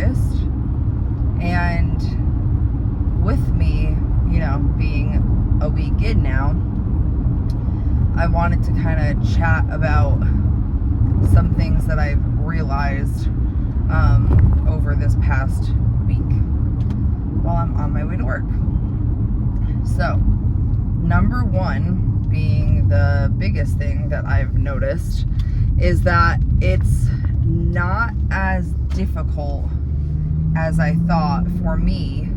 noticed. And with me, being a week in now, I wanted to kind of chat about some things that I've realized over this past week while I'm on my way to work. So, number one being the biggest thing that I've noticed is that it's not as difficult as I thought for me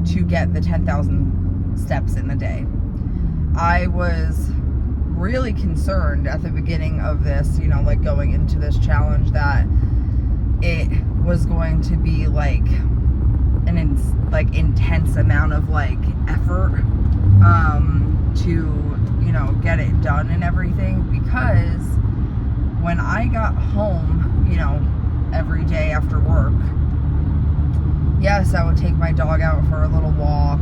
to get the 10,000 steps in a day. I was really concerned at the beginning of this, like going into this challenge, that it was going to be like an intense amount of effort to get it done and everything, because when I got home every day after work, yes, I would take my dog out for a little walk.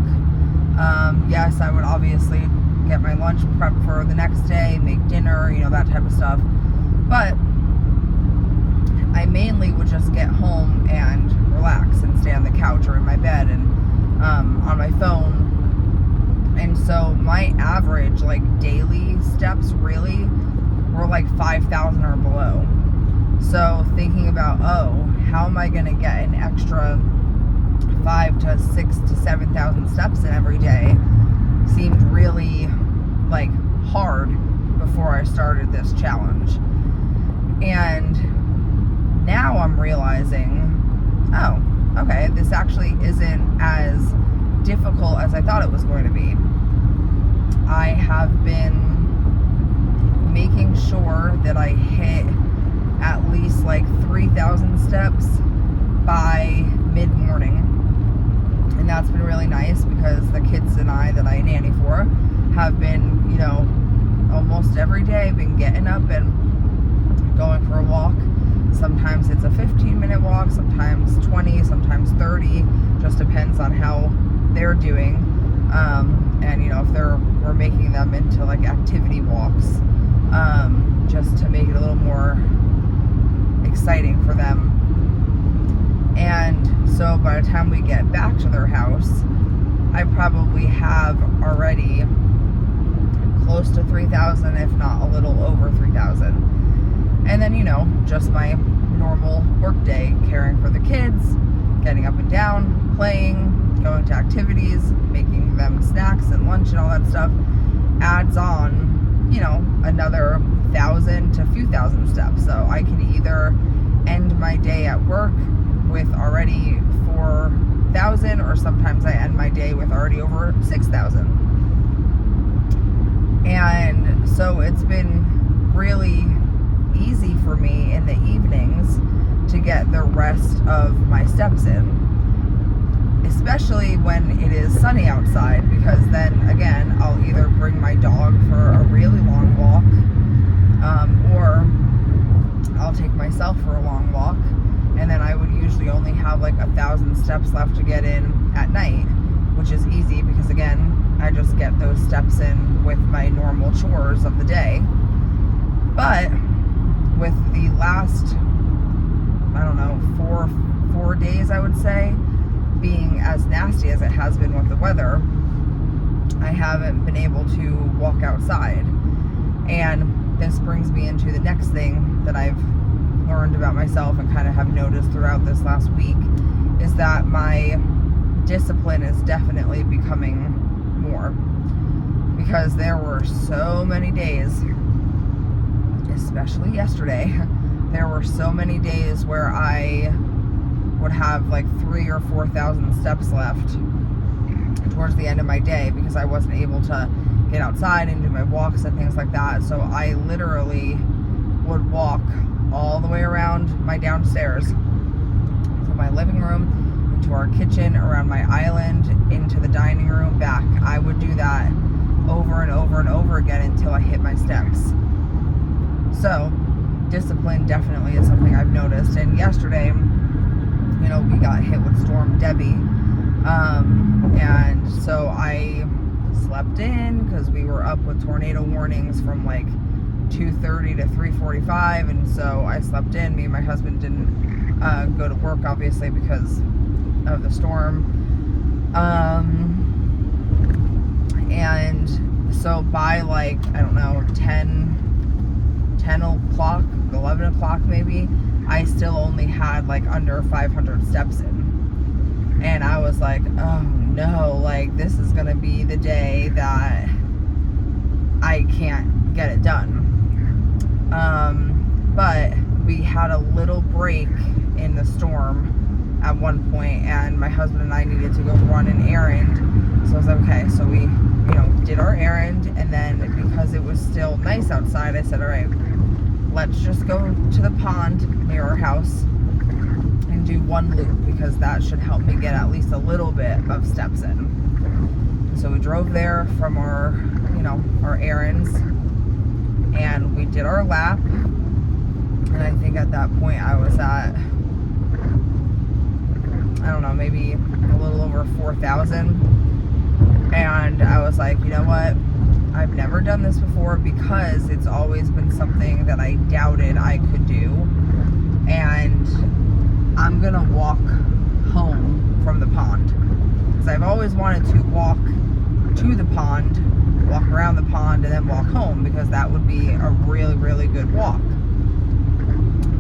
Yes, I would obviously get my lunch prep for the next day, make dinner, that type of stuff. But I mainly would just get home and relax and stay on the couch or in my bed and on my phone. And so my average daily steps really were 5,000 or below. So thinking about, how am I going to get an extra 5 to 6 to 7,000 steps in every day seemed really hard before I started this challenge. And now I'm realizing, okay, this actually isn't as difficult as I thought it was going to be. I have been making sure that I hit at least 3,000 steps by mid-morning. And that's been really nice because the kids and I that I nanny for have been, almost every day been getting up and going for a walk. Sometimes it's a 15-minute walk, sometimes 20, sometimes 30, just depends on how they're doing. And if we're making them into activity walks, just to make it a little more exciting for them. And so by the time we get back to their house, I probably have already close to 3,000, if not a little over 3,000. And then, just my normal work day, caring for the kids, getting up and down, playing, going to activities, making them snacks and lunch and all that stuff, adds on, another 1,000 to a few thousand steps. So I can either end my day at work with already 4,000, or sometimes I end my day with already over 6,000. And so it's been really easy for me in the evenings to get the rest of my steps in, especially when it is sunny outside, because then again I'll either bring my dog for a really long walk, or I'll take myself for a long walk, and then I would usually only have 1,000 steps left to get in at night, which is easy because again I just get those steps in with my normal chores of the day. But with the last, four days, I would say, being as nasty as it has been with the weather, I haven't been able to walk outside. And this brings me into the next thing that I've learned about myself and kind of have noticed throughout this last week, is that my discipline is definitely becoming more. Because there were so many days, especially yesterday, there were so many days where I would have 3,000 or 4,000 steps left towards the end of my day because I wasn't able to get outside and do my walks and things like that. So I literally would walk all the way around my downstairs, from my living room into our kitchen, around my island, into the dining room, back. I would do that over and over and over again until I hit my steps. So discipline definitely is something I've noticed. And yesterday, we got hit with Storm Debbie, and so I slept in because we were up with tornado warnings from 2:30 to 3:45, and so I slept in. Me and my husband didn't go to work, obviously, because of the storm. And so by like, I don't know, 10 o'clock, 11 o'clock maybe, I still only had like under 500 steps in. And I was like, oh no, like this is gonna be the day that I can't get it done. But we had a little break in the storm at one point, and my husband and I needed to go run an errand. So I was like, okay, so we, did our errand, and then because it was still nice outside, I said, all right, let's just go to the pond near our house and do one loop, because that should help me get at least a little bit of steps in. So we drove there from our errands, and we did our lap. And I think at that point I was at, I don't know, maybe a little over 4,000. And I was like, you know what? I've never done this before, because it's always been something that I doubted I could do. And I'm going to walk home from the pond. Because I've always wanted to walk to the pond, walk around the pond, and then walk home, because that would be a really, really good walk.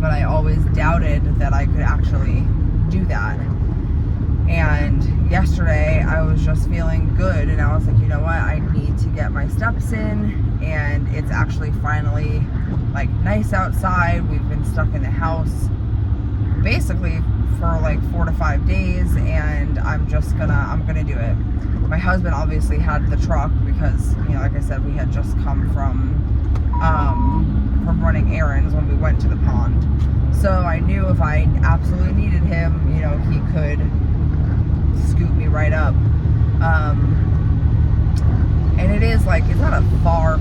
But I always doubted that I could actually do that. And yesterday I was just feeling good, and I was like, you know what, I need to get my steps in. And it's actually finally like nice outside. We've been stuck in the house basically for like 4 to 5 days, and I'm gonna do it. My husband obviously had the truck because, like I said, we had just come from running errands when we went to the pond. So I knew if I absolutely needed him, he could scoop me right up. And it is like, it's not a far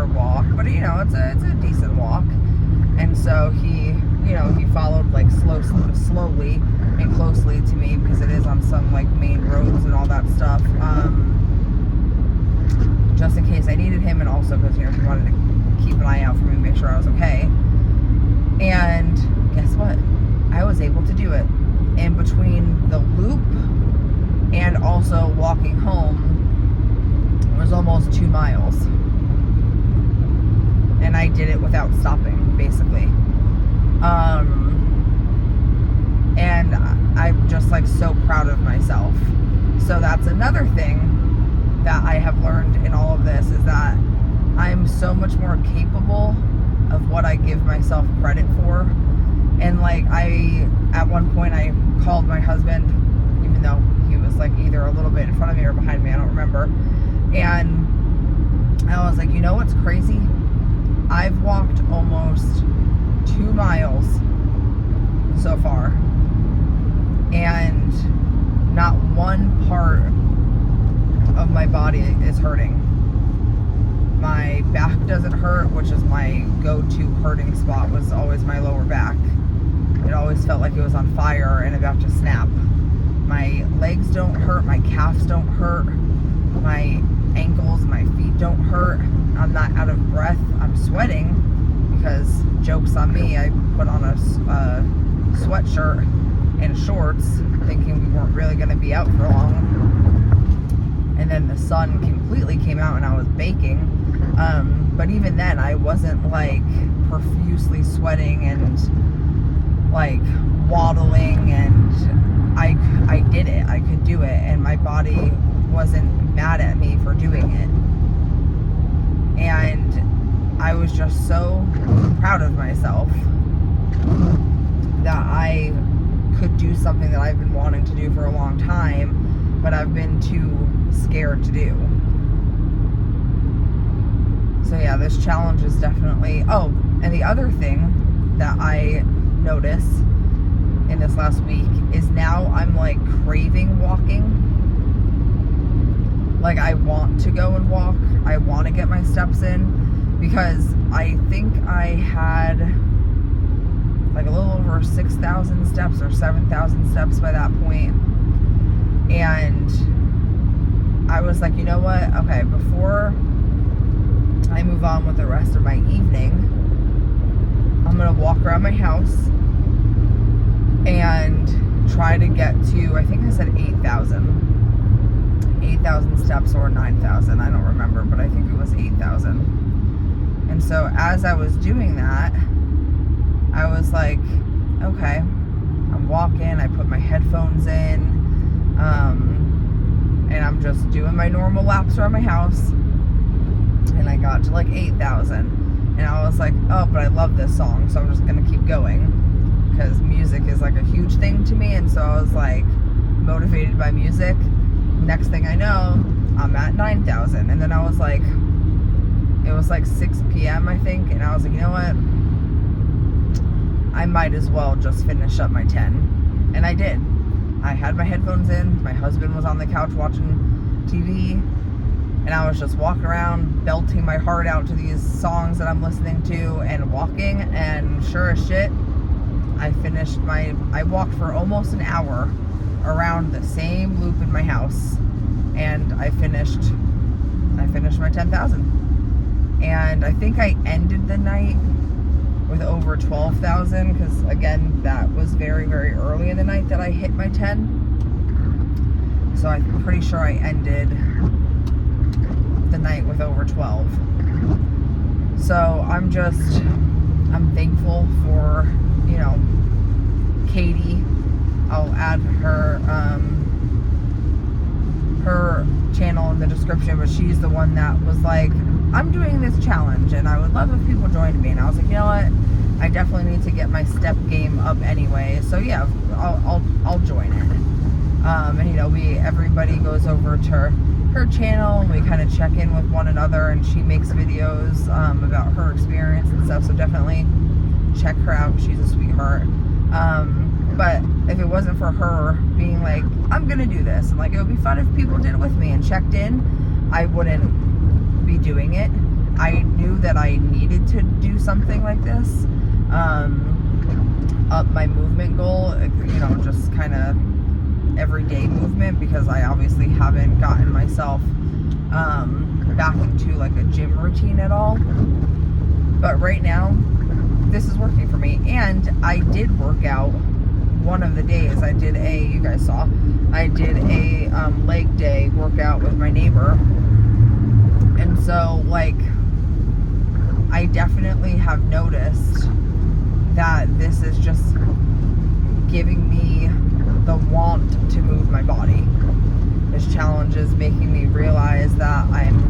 walk, but it's a decent walk. And so he followed like slowly and closely to me, because it is on some like main roads and all that stuff. Just in case I needed him, and also because he wanted to keep an eye out for me, make sure I was okay. And guess what? I was able to do it. In between the loop and also walking home was almost 2 miles. And I did it without stopping, basically. And I'm just like so proud of myself. So that's another thing that I have learned in all of this, is that I'm so much more capable of what I give myself credit for. And like at one point I called my husband, even though he was like either a little bit in front of me or behind me, I don't remember. And I was like, you know what's crazy? I've walked almost 2 miles so far, and not one part of my body is hurting. My back doesn't hurt, which is my go-to hurting spot, was always my lower back. It always felt like it was on fire and about to snap. My legs don't hurt, my calves don't hurt, my ankles, my feet don't hurt. I'm not out of breath. I'm sweating because, joke's on me, I put on a sweatshirt and shorts thinking we weren't really going to be out for long. And then the sun completely came out and I was baking. But even then, I wasn't like profusely sweating and like waddling, and I did it. I could do it, and my body wasn't mad at me for doing it. And I was just so proud of myself that I could do something that I've been wanting to do for a long time, but I've been too scared to do. So yeah, this challenge is definitely... Oh, and the other thing that I notice in this last week is now I'm like craving walking. Like I want to go and walk. I want to get my steps in, because I think I had like a little over 6,000 steps or 7,000 steps by that point. And I was like, you know what? Okay, before I move on with the rest of my evening, I'm going to walk around my house and try to get to, I think I said 8,000 steps or 9,000. I don't remember, but I think it was 8,000. And so as I was doing that, I was like, okay, I'm walking, I put my headphones in, and I'm just doing my normal laps around my house. And I got to like 8,000. And I was like, oh, but I love this song, so I'm just going to keep going. Because music is like a huge thing to me. And so I was like motivated by music. Next thing I know, I'm at 9,000. And then I was like, it was like 6 p.m. I think. And I was like, you know what? I might as well just finish up my 10. And I did. I had my headphones in. My husband was on the couch watching TV. And I was just walking around, belting my heart out to these songs that I'm listening to and walking. And sure as shit, I walked for almost an hour around the same loop in my house. And I finished my 10,000. And I think I ended the night with over 12,000 because, again, that was very, very early in the night that I hit my 10. So I'm pretty sure I ended the night with over 12. So I'm thankful for, Katie. I'll add her channel in the description, but she's the one that was like, I'm doing this challenge and I would love if people joined me. And I was like, you know what, I definitely need to get my step game up anyway, so yeah, I'll join it. And everybody goes over to her channel and we kind of check in with one another, and she makes videos about her experience and stuff, so definitely check her out. She's a sweetheart. But if it wasn't for her being like, I'm gonna do this, and like, it would be fun if people did it with me and checked in, I wouldn't be doing it. I knew that I needed to do something like this, up my movement goal, just kind of everyday movement, because I obviously haven't gotten myself back into like a gym routine at all. But right now, this is working for me. And I did work out one of the days. You guys saw, I did a leg day workout with my neighbor. And so, like, I definitely have noticed that this is just giving me the want to move my body. This challenge is making me realize that I'm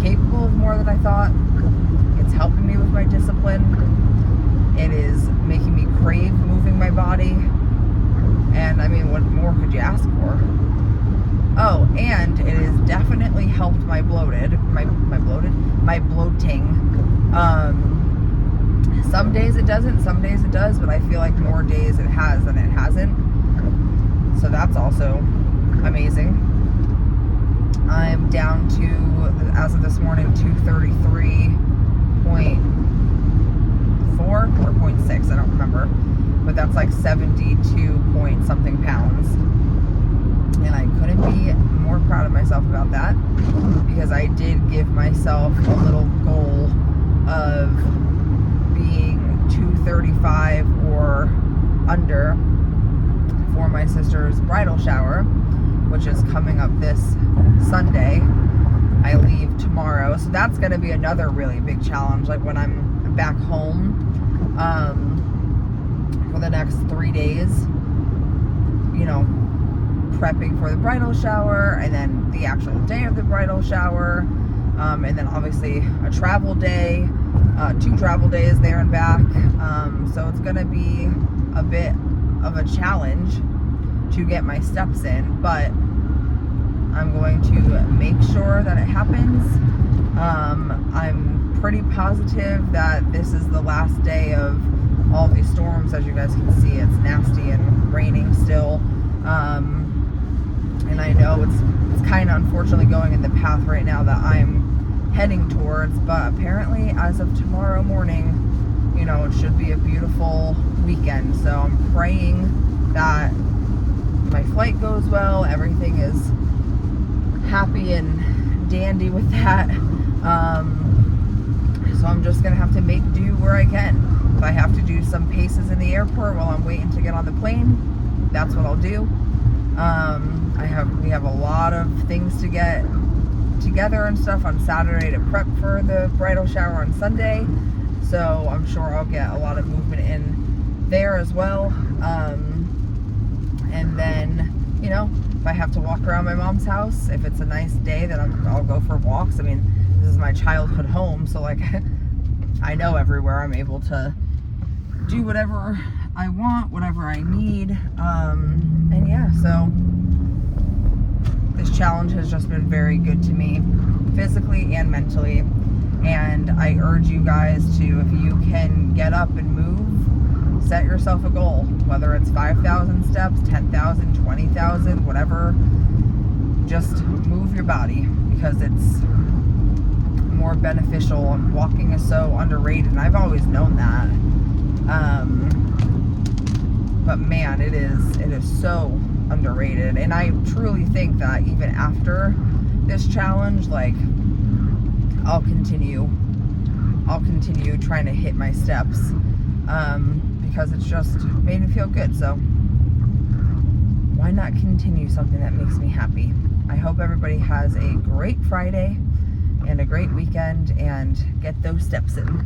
capable of more than I thought. It's helping me with my discipline. It is making me crave moving my body. And I mean, what more could you ask for? Oh, and it has definitely helped my bloating. Some days it doesn't, some days it does, but I feel like more days it has than it hasn't. So that's also amazing. I'm down to, as of this morning, 233.4 or 0.6, I don't remember. But that's like 72 point something pounds. And I couldn't be more proud of myself about that, because I did give myself a little goal of being 235 or under for my sister's bridal shower, which is coming up this Sunday. I leave tomorrow, so that's going to be another really big challenge, like when I'm back home for the next 3 days, prepping for the bridal shower, and then the actual day of the bridal shower, and then obviously a travel day, 2 travel days there and back. So it's going to be a bit of a challenge to get my steps in, but I'm going to make sure that it happens. I'm pretty positive that this is the last day of all these storms. As you guys can see, it's nasty and raining still. And I know it's kind of unfortunately going in the path right now that I'm heading towards, but apparently as of tomorrow morning, it should be a beautiful weekend. So I'm praying that my flight goes well, everything is happy and dandy with that. So I'm just gonna have to make do where I can. If I have to do some paces in the airport while I'm waiting to get on the plane, that's what I'll do. We have a lot of things to get together and stuff on Saturday to prep for the bridal shower on Sunday. So I'm sure I'll get a lot of movement in there as well. And then, you know, if I have to walk around my mom's house, if it's a nice day, then I'll go for walks. I mean, this is my childhood home, so like I know everywhere. I'm able to do whatever I want, whatever I need. And yeah, so this challenge has just been very good to me, physically and mentally. And I urge you guys to, if you can get up and move, set yourself a goal, whether it's 5,000 steps, 10,000, 20,000, whatever. Just move your body, because it's more beneficial, and walking is so underrated, and I've always known that. But man, it is so underrated. And I truly think that even after this challenge, like, I'll continue trying to hit my steps, because it's just made me feel good. So why not continue something that makes me happy? I hope everybody has a great Friday and a great weekend, and get those steps in.